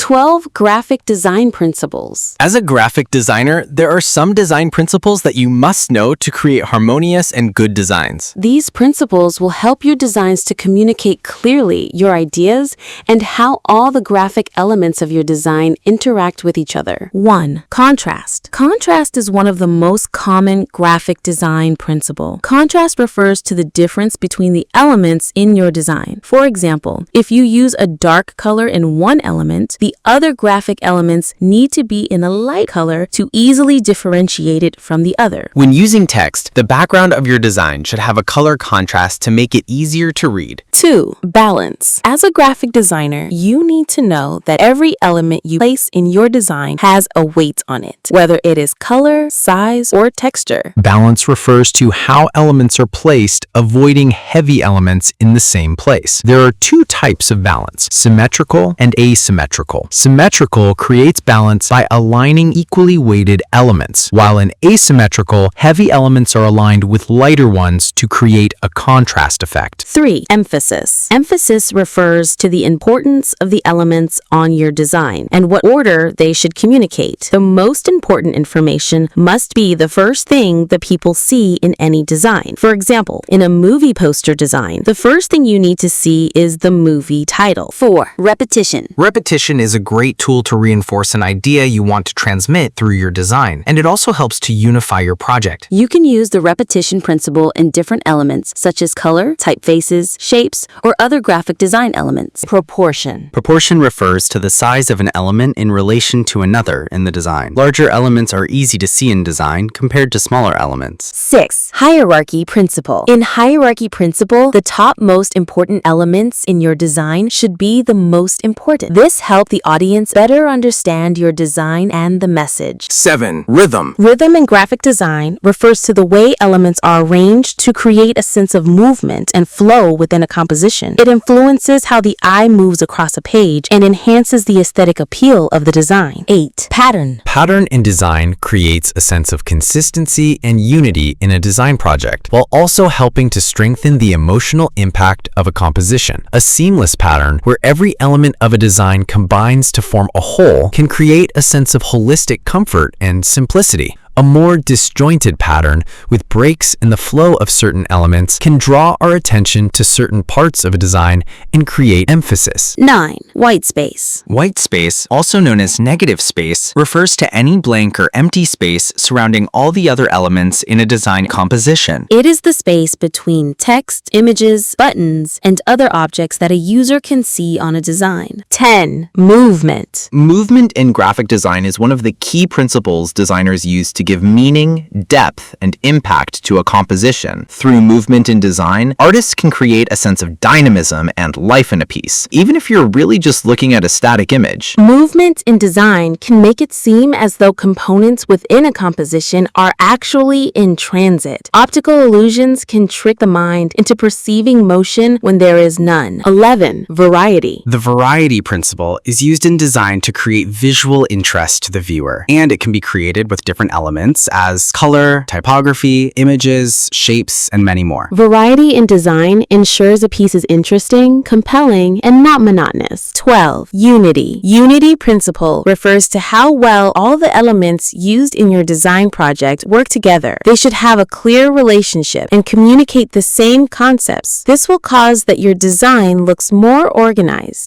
12 graphic design principles. As a graphic designer, there are some design principles that you must know to create harmonious and good designs. These principles will help your designs to communicate clearly your ideas and how all the graphic elements of your design interact with each other. 1. Contrast. Contrast is one of the most common graphic design principles. Contrast refers to the difference between the elements in your design. For example, if you use a dark color in one element, the other graphic elements need to be in a light color to easily differentiate it from the other. When using text, the background of your design should have a color contrast to make it easier to read. 2. Balance. As a graphic designer, you need to know that every element you place in your design has a weight on it, whether it is color, size, or texture. Balance refers to how elements are placed, avoiding heavy elements in the same place. There are two types of balance, symmetrical and asymmetrical. Symmetrical creates balance by aligning equally weighted elements, while in asymmetrical, heavy elements are aligned with lighter ones to create a contrast effect. 3. Emphasis. Emphasis refers to the importance of the elements on your design and what order they should communicate. The most important information must be the first thing that people see in any design. For example, in a movie poster design, the first thing you need to see is the movie title. 4. Repetition. Repetition is a great tool to reinforce an idea you want to transmit through your design, and it also helps to unify your project. You can use the repetition principle in different elements such as color, typefaces, shapes, or other graphic design elements. Proportion. Proportion refers to the size of an element in relation to another in the design. Larger elements are easy to see in design compared to smaller elements. 6. Hierarchy principle. In hierarchy principle, the top most important elements in your design should be the most important. This helps the audience better understand your design and the message. 7. Rhythm. Rhythm in graphic design refers to the way elements are arranged to create a sense of movement and flow within a composition. It influences how the eye moves across a page and enhances the aesthetic appeal of the design. 8. Pattern. Pattern in design creates a sense of consistency and unity in a design project, while also helping to strengthen the emotional impact of a composition. A seamless pattern, where every element of a design combines to form a whole, can create a sense of holistic comfort and simplicity. A more disjointed pattern, with breaks in the flow of certain elements, can draw our attention to certain parts of a design and create emphasis. 9. White space. White space, also known as negative space, refers to any blank or empty space surrounding all the other elements in a design composition. It is the space between text, images, buttons, and other objects that a user can see on a design. 10. Movement. Movement in graphic design is one of the key principles designers use to give meaning, depth, and impact to a composition. Through movement in design, artists can create a sense of dynamism and life in a piece, even if you're really just looking at a static image. Movement in design can make it seem as though components within a composition are actually in transit. Optical illusions can trick the mind into perceiving motion when there is none. 11. Variety. The variety principle is used in design to create visual interest to the viewer, and it can be created with different elements as color, typography, images, shapes, and many more. Variety in design ensures a piece is interesting, compelling, and not monotonous. 12. Unity. Unity principle refers to how well all the elements used in your design project work together. They should have a clear relationship and communicate the same concepts. This will cause that your design looks more organized.